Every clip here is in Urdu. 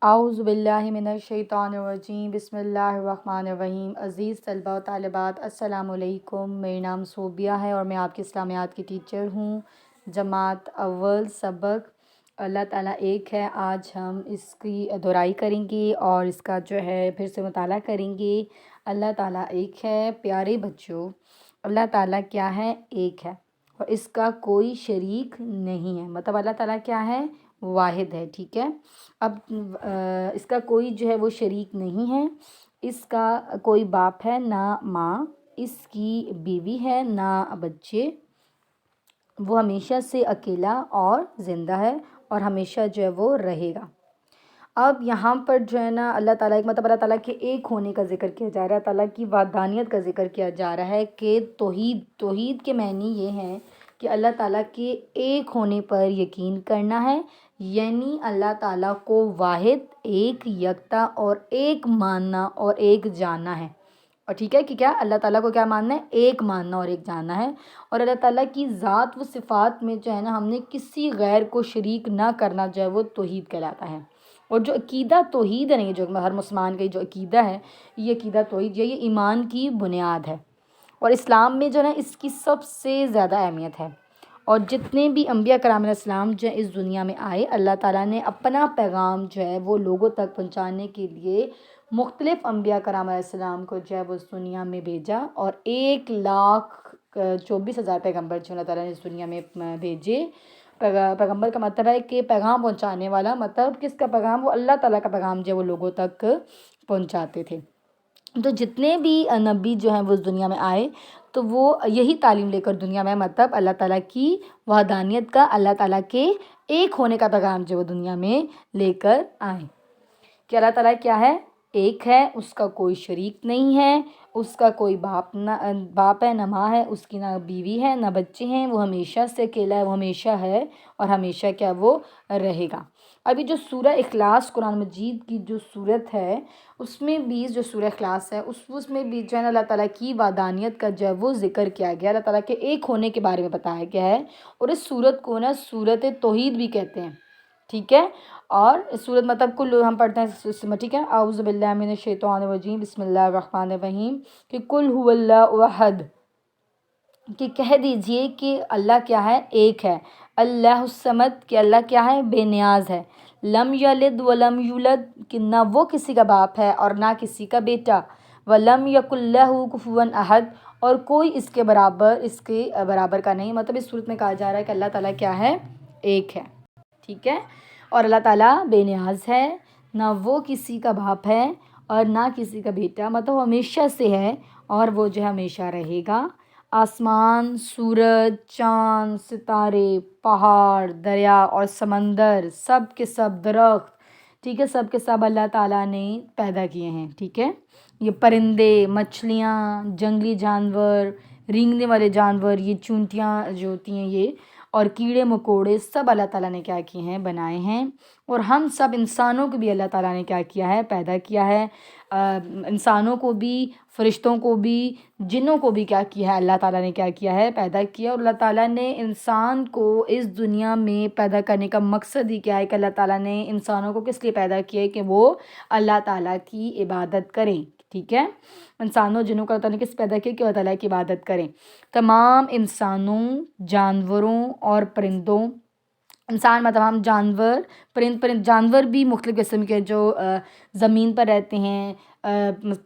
اعوذ باللہ من الشیطان الرجیم، بسم اللہ الرحمن الرحیم۔ عزیز طلبہ و طالبات، السلام علیکم۔ میرا نام صوبیہ ہے اور میں آپ کی اسلامیات کی ٹیچر ہوں، جماعت اول سبق اللہ تعالیٰ ایک ہے۔ آج ہم اس کی دہرائی کریں گے اور اس کا جو ہے پھر سے مطالعہ کریں گے۔ اللہ تعالیٰ ایک ہے۔ پیارے بچوں، اللہ تعالیٰ کیا ہے؟ ایک ہے اور اس کا کوئی شریک نہیں ہے۔ مطلب اللہ تعالیٰ کیا ہے؟ واحد ہے، ٹھیک ہے۔ اب اس کا کوئی جو ہے وہ شریک نہیں ہے، اس کا کوئی باپ ہے نہ ماں، اس کی بیوی ہے نہ بچے، وہ ہمیشہ سے اکیلا اور زندہ ہے اور ہمیشہ جو ہے وہ رہے گا۔ اب یہاں پر جو ہے نا اللہ تعالیٰ ایک، مطلب اللہ تعالیٰ کے ایک ہونے کا ذکر کیا جا رہا ہے، تعالیٰ کی وحدانیت کا ذکر کیا جا رہا ہے کہ توحید کے معنی یہ ہے کہ اللہ تعالیٰ کے ایک ہونے پر یقین کرنا ہے، یعنی اللہ تعالیٰ کو واحد، ایک، یکتا اور ایک ماننا اور ایک جاننا ہے۔ اور ٹھیک ہے کہ کیا اللہ تعالیٰ کو کیا ماننا ہے؟ ایک ماننا اور ایک جاننا ہے۔ اور اللہ تعالیٰ کی ذات و صفات میں جو ہے نا ہم نے کسی غیر کو شریک نہ کرنا جو ہے وہ توحید کہلاتا ہے۔ اور جو عقیدہ توحید ہے، نہیں جو ہر مسلمان کا جو عقیدہ ہے، یہ عقیدہ توحید یہ ایمان کی بنیاد ہے اور اسلام میں جو ہے نا اس کی سب سے زیادہ اہمیت ہے۔ اور جتنے بھی انبیاء کرام علیہ السلام جو ہے اس دنیا میں آئے، اللہ تعالیٰ نے اپنا پیغام جو ہے وہ لوگوں تک پہنچانے کے لیے مختلف انبیاء کرام علیہ السلام کو جو ہے وہ اس دنیا میں بھیجا، اور 1,24,000 پیغمبر جو اللہ تعالیٰ نے اس دنیا میں بھیجے۔ پیغمبر کا مطلب ہے کہ پیغام پہنچانے والا، مطلب کس کا پیغام؟ وہ اللہ تعالیٰ کا پیغام جو ہے وہ لوگوں تک پہنچاتے تھے۔ تو جتنے بھی نبی جو ہیں وہ اس دنیا میں آئے تو وہ یہی تعلیم لے کر دنیا میں، مطلب اللہ تعالیٰ کی وحدانیت کا، اللہ تعالیٰ کے ایک ہونے کا پیغام جو وہ دنیا میں لے کر آئیں کہ اللہ تعالیٰ کیا ہے؟ ایک ہے، اس کا کوئی شریک نہیں ہے، اس کا کوئی باپ ہے نہ ماں ہے، اس کی نہ بیوی ہے نہ بچے ہیں، وہ ہمیشہ سے اکیلا ہے، وہ ہمیشہ ہے اور ہمیشہ کیا وہ رہے گا۔ ابھی جو سورہ اخلاص قرآن مجید کی جو صورت ہے، اس میں بھی جو سورہ اخلاص ہے اس میں بھی جو ہے نا اللہ تعالیٰ کی وحدانیت کا جو ہے وہ ذکر کیا گیا، اللہ تعالیٰ کے ایک ہونے کے بارے میں بتایا گیا ہے، اور اس صورت کو نا سورۃ توحید بھی کہتے ہیں، ٹھیک ہے۔ اور سورت مطلب کل ہم پڑھتے ہیں، ٹھیک ہے، اعوذ باللہ من الشیطان الرجیم، بسم اللہ الرحمن الرحیم، کہ کل هو اللہ احد، کہ کہہ دیجئے کہ اللہ کیا ہے؟ ایک ہے۔ اللہ الصمد، کہ اللہ کیا ہے؟ بے نیاز ہے۔ لم یلد ولم یولد، کہ نہ وہ کسی کا باپ ہے اور نہ کسی کا بیٹا۔ ولم یکن لہ کفوا احد، اور کوئی اس کے برابر کا نہیں۔ مطلب اس صورت میں کہا جا رہا ہے کہ اللہ تعالیٰ کیا ہے؟ ایک ہے، ٹھیک ہے۔ اور اللہ تعالیٰ بے نیاز ہے، نہ وہ کسی کا باپ ہے اور نہ کسی کا بیٹا، مطلب ہمیشہ سے ہے اور وہ جو ہے ہمیشہ رہے گا۔ آسمان، سورج، چاند، ستارے، پہاڑ، دریا اور سمندر، سب کے سب درخت، ٹھیک ہے، سب کے سب اللہ تعالیٰ نے پیدا کیے ہیں، ٹھیک ہے۔ یہ پرندے، مچھلیاں، جنگلی جانور، رینگنے والے جانور، یہ چونٹیاں جو ہوتی ہیں یہ، اور کیڑے مکوڑے، سب اللہ تعالیٰ نے کیا کیے ہیں؟ بنائے ہیں۔ اور ہم سب انسانوں کو بھی اللہ تعالیٰ نے کیا کیا ہے؟ پیدا کیا ہے۔ انسانوں کو بھی، فرشتوں کو بھی، جنوں کو بھی کیا کیا ہے؟ اللہ تعالیٰ نے کیا کیا ہے؟ پیدا کیا۔ اور اللہ تعالیٰ نے انسان کو اس دنیا میں پیدا کرنے کا مقصد ہی کیا ہے کہ اللہ تعالیٰ نے انسانوں کو کس لیے پیدا کیا ہے؟ کہ وہ اللہ تعالیٰ کی عبادت کریں، ٹھیک ہے۔ انسانوں جنوں کو اللہ تعالیٰ نے کس پیدا کیا کہ وہ تعالیٰ کی عبادت کریں۔ تمام انسانوں، جانوروں اور پرندوں، انسان مطلب ہم جانور، پرند جانور بھی مختلف قسم کے جو زمین پر رہتے ہیں،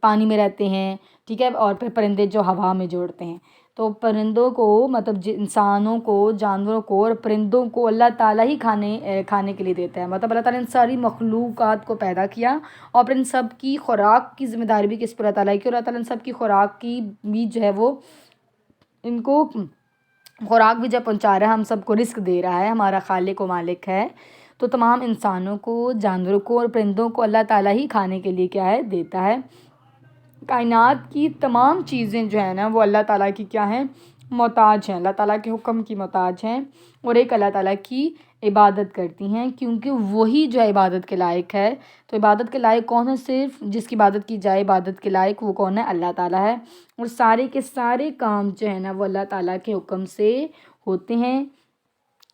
پانی میں رہتے ہیں، ٹھیک ہے، اور پھر پرندے جو ہوا میں جوڑتے ہیں۔ تو پرندوں کو، مطلب انسانوں کو، جانوروں کو اور پرندوں کو اللہ تعالیٰ ہی کھانے کے لیے دیتا ہے۔ مطلب اللہ تعالیٰ نے ساری مخلوقات کو پیدا کیا اور پھر ان سب کی خوراک کی ذمہ داری بھی کس پر اللہ تعالیٰ کی، اور اللہ تعالیٰ نے سب کی خوراک کی بھی جو ہے وہ ان کو خوراک بھی جب پہنچا رہا ہے، ہم سب کو رزق دے رہا ہے، ہمارا خالق و مالک ہے۔ تو تمام انسانوں کو، جانوروں کو اور پرندوں کو اللہ تعالیٰ ہی کھانے کے لیے کیا ہے؟ دیتا ہے۔ کائنات کی تمام چیزیں جو ہیں نا وہ اللہ تعالیٰ کی کیا ہیں؟ محتاج ہیں، اللہ تعالیٰ کے حکم کی محتاج ہیں اور ایک اللہ تعالیٰ کی عبادت کرتی ہیں، کیونکہ وہی جو ہے عبادت کے لائق ہے۔ تو عبادت کے لائق کون ہے؟ صرف جس کی عبادت کی جائے، عبادت کے لائق وہ کون ہے؟ اللہ تعالیٰ ہے۔ اور سارے کے سارے کام جو ہے نا وہ اللہ تعالیٰ کے حکم سے ہوتے ہیں۔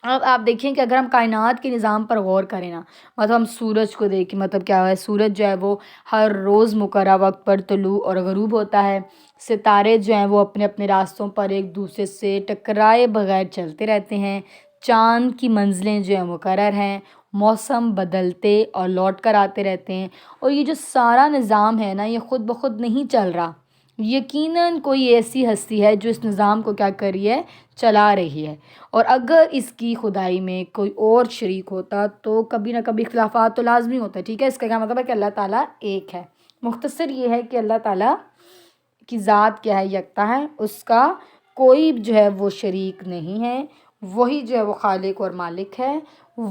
اب آپ دیکھیں کہ اگر ہم کائنات کے نظام پر غور کریں نا، مطلب ہم سورج کو دیکھیں، مطلب کیا ہے، سورج جو ہے وہ ہر روز مقررہ وقت پر طلوع اور غروب ہوتا ہے، ستارے جو ہیں وہ اپنے اپنے راستوں پر ایک دوسرے سے ٹکرائے بغیر چلتے رہتے ہیں، چاند کی منزلیں جو ہیں مقرر ہیں، موسم بدلتے اور لوٹ کر آتے رہتے ہیں، اور یہ جو سارا نظام ہے نا، یہ خود بخود نہیں چل رہا، یقیناً کوئی ایسی ہستی ہے جو اس نظام کو کیا کر رہی ہے، چلا رہی ہے۔ اور اگر اس کی خدائی میں کوئی اور شریک ہوتا تو کبھی نہ کبھی اختلافات تو لازمی ہوتا ہے، ٹھیک ہے۔ اس کا کیا مطلب ہے کہ اللہ تعالیٰ ایک ہے۔ مختصر یہ ہے کہ اللہ تعالیٰ کی ذات کیا ہے، یکتا ہے، اس کا کوئی جو ہے وہ شریک نہیں ہے، وہی جو ہے وہ خالق اور مالک ہے،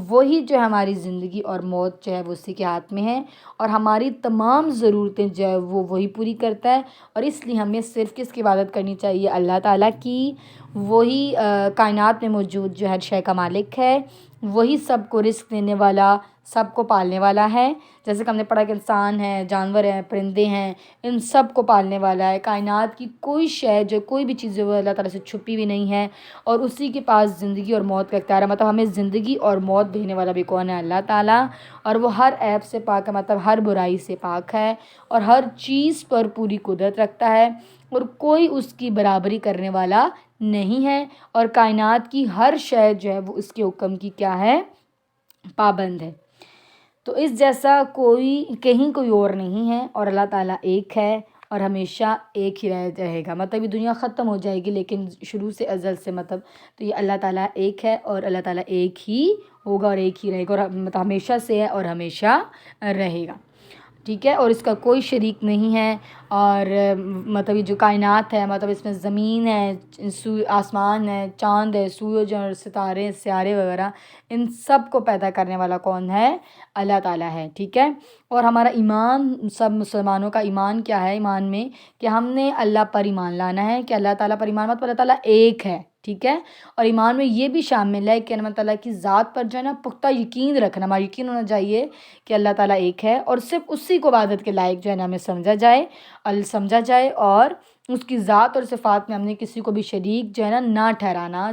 وہی جو ہے ہماری زندگی اور موت جو ہے وہ اسی کے ہاتھ میں ہے، اور ہماری تمام ضرورتیں جو ہے وہ وہی پوری کرتا ہے، اور اس لیے ہمیں صرف کس کی عبادت کرنی چاہیے، اللہ تعالیٰ کی۔ وہی کائنات میں موجود جو ہر شے کا مالک ہے، وہی سب کو رزق دینے والا، سب کو پالنے والا ہے، جیسے کہ ہم نے پڑھا کہ انسان ہیں، جانور ہیں، پرندے ہیں، ان سب کو پالنے والا ہے۔ کائنات کی کوئی شے جو کوئی بھی چیز جو وہ اللہ تعالیٰ سے چھپی ہوئی نہیں ہے، اور اسی کے پاس زندگی اور موت کا اختیار ہے، مطلب ہمیں زندگی اور موت دینے والا بھی کون ہے، اللہ تعالیٰ، اور وہ ہر عیب سے پاک ہے، مطلب ہر برائی سے پاک ہے، اور ہر چیز پر پوری قدرت رکھتا ہے، اور کوئی اس کی برابری کرنے والا نہیں ہے، اور کائنات کی ہر شے جو ہے وہ اس کے حکم کی کیا ہے، پابند ہے۔ تو اس جیسا کوئی کہیں کوئی اور نہیں ہے، اور اللہ تعالیٰ ایک ہے اور ہمیشہ ایک ہی رہے گا، مطلب یہ دنیا ختم ہو جائے گی لیکن شروع سے ازل سے مطلب تو یہ اللہ تعالیٰ ایک ہے، اور اللہ تعالیٰ ایک ہی ہوگا اور ایک ہی رہے گا، اور مطلب ہمیشہ سے ہے اور ہمیشہ رہے گا، ٹھیک ہے۔ اور اس کا کوئی شریک نہیں ہے، اور مطلب یہ جو کائنات ہے، مطلب اس میں زمین ہے، آسمان ہے، چاند ہے، سورج اور ستارے سیارے وغیرہ، ان سب کو پیدا کرنے والا کون ہے، اللہ تعالیٰ ہے، ٹھیک ہے۔ اور ہمارا ایمان، سب مسلمانوں کا ایمان کیا ہے، ایمان میں کہ ہم نے اللہ پر ایمان لانا ہے، کہ اللہ تعالیٰ پر ایمان، مطلب اللہ تعالیٰ ایک ہے، ٹھیک ہے۔ اور ایمان میں یہ بھی شامل ہے کہ اللہ تعالیٰ کی ذات پر جو ہے نا پختہ یقین رکھنا، ہمارا یقین ہونا چاہیے کہ اللہ تعالیٰ ایک ہے، اور صرف اسی کو عبادت کے لائق جو ہے نا ہمیں سمجھا جائے، اور اس کی ذات اور صفات میں ہم نے کسی کو بھی شریک جو ہے نا نہ ٹھہرانا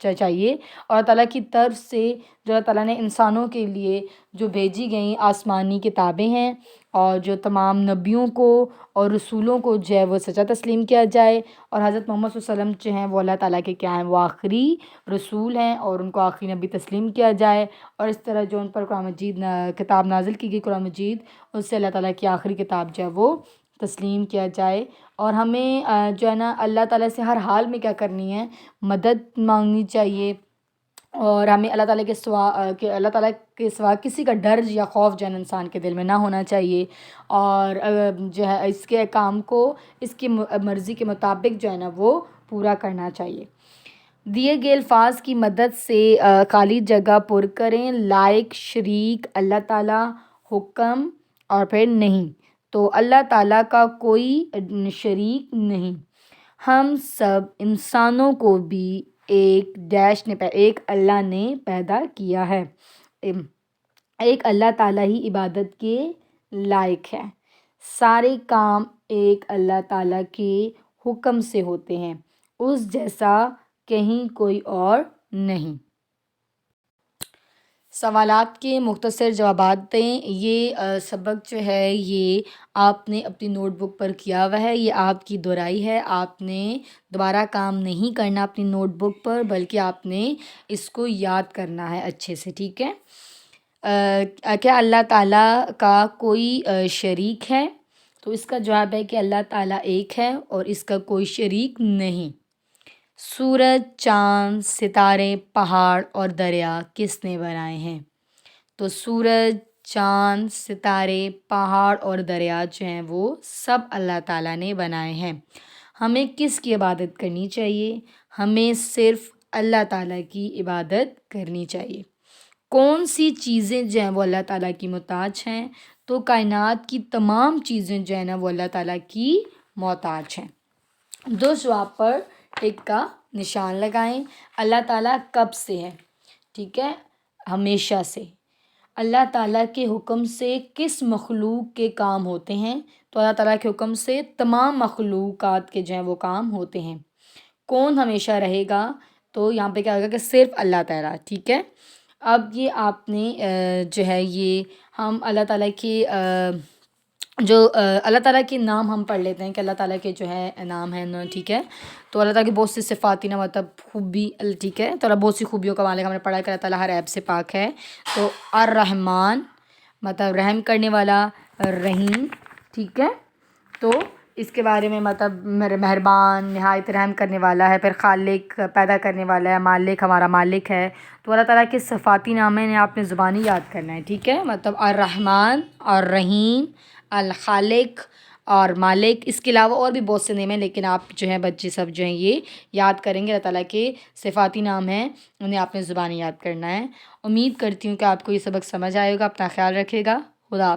چاہیے، اور اللہ تعالیٰ کی طرف سے جو اللہ تعالیٰ نے انسانوں کے لیے جو بھیجی گئیں آسمانی کتابیں ہیں، اور جو تمام نبیوں کو اور رسولوں کو جو ہے وہ سچا تسلیم کیا جائے، اور حضرت محمد صلی اللہ علیہ وسلم جو ہیں وہ اللہ تعالیٰ کے کیا ہیں، وہ آخری رسول ہیں، اور ان کو آخری نبی تسلیم کیا جائے، اور اس طرح جو ان پر قرآن مجید کتاب نازل کی گئی، قرآن مجید، اس سے اللہ تعالیٰ کی آخری کتاب جو ہے وہ تسلیم کیا جائے، اور ہمیں جو ہے نا اللہ تعالیٰ سے ہر حال میں کیا کرنی ہے، مدد مانگنی چاہیے، اور ہمیں اللہ تعالیٰ کے سوا اللہ تعالیٰ کے سوا کسی کا ڈر یا خوف جو ہے نا انسان کے دل میں نہ ہونا چاہیے، اور جو ہے اس کے کام کو اس کی مرضی کے مطابق جو ہے نا وہ پورا کرنا چاہیے۔ دیے گئے الفاظ کی مدد سے خالی جگہ پر کریں، لائق شریک اللہ تعالیٰ، حکم، اور پھر نہیں، تو اللہ تعالیٰ کا کوئی شریک نہیں، ہم سب انسانوں کو بھی ایک اللہ نے پیدا کیا ہے، ایک اللہ تعالیٰ ہی عبادت کے لائق ہے، سارے کام ایک اللہ تعالیٰ کے حکم سے ہوتے ہیں، اس جیسا کہیں کوئی اور نہیں۔ سوالات کے مختصر جوابات دیں۔ یہ سبق جو ہے یہ آپ نے اپنی نوٹ بک پر کیا ہوا ہے، یہ آپ کی دہرائی ہے، آپ نے دوبارہ کام نہیں کرنا اپنی نوٹ بک پر، بلکہ آپ نے اس کو یاد کرنا ہے اچھے سے، ٹھیک ہے۔ کیا اللہ تعالیٰ کا کوئی شریک ہے؟ تو اس کا جواب ہے کہ اللہ تعالیٰ ایک ہے اور اس کا کوئی شریک نہیں۔ سورج، چاند، ستارے، پہاڑ اور دریا کس نے بنائے ہیں؟ تو سورج، چاند، ستارے، پہاڑ اور دریا جو ہیں وہ سب اللہ تعالیٰ نے بنائے ہیں۔ ہمیں کس کی عبادت کرنی چاہیے؟ ہمیں صرف اللہ تعالیٰ کی عبادت کرنی چاہیے۔ کون سی چیزیں جو ہیں وہ اللہ تعالیٰ کی محتاج ہیں؟ تو کائنات کی تمام چیزیں جو ہیں نا وہ اللہ تعالیٰ کی محتاج ہیں۔ دو جواب پر ٹک کا نشان لگائیں۔ اللہ تعالیٰ کب سے ہے؟ ٹھیک ہے، ہمیشہ سے۔ اللہ تعالیٰ کے حکم سے کس مخلوق کے کام ہوتے ہیں؟ تو اللہ تعالیٰ کے حکم سے تمام مخلوقات کے جو ہیں وہ کام ہوتے ہیں۔ کون ہمیشہ رہے گا؟ تو یہاں پہ کیا ہوگا کہ صرف اللہ تعالیٰ، ٹھیک ہے. اب یہ آپ نے جو ہے یہ ہم اللہ تعالیٰ کی جو اللہ تعالیٰ کے نام ہم پڑھ لیتے ہیں کہ اللہ تعالیٰ کے جو ہے نام ہیں نا، ٹھیک ہے. تو اللہ تعالیٰ کی بہت سی صفاتی نا مطلب خوبی، ٹھیک ہے. تو اللہ بہت سی خوبیوں کا مالک، ہم نے پڑھا ہے کہ اللہ تعالیٰ ہر عیب سے پاک ہے. تو الرحمن مطلب رحم کرنے والا، رحیم، ٹھیک ہے. تو اس کے بارے میں مطلب مہربان، نہایت رحم کرنے والا ہے. پھر خالق پیدا کرنے والا ہے، مالک ہمارا مالک ہے. تو اللہ تعالیٰ کے صفاتی نام ہیں، آپ نے زبانی یاد کرنا ہے، ٹھیک ہے. مطلب الرحمن، الرحیم، الخالق اور مالک. اس کے علاوہ اور بھی بہت سے نام ہیں، لیکن آپ جو ہیں بچے سب جو ہیں یہ یاد کریں گے. اللہ تعالیٰ کے صفاتی نام ہیں، انہیں آپ نے زبانی یاد کرنا ہے. امید کرتی ہوں کہ آپ کو یہ سبق سمجھ آئے گا. اپنا خیال رکھے گا. خدا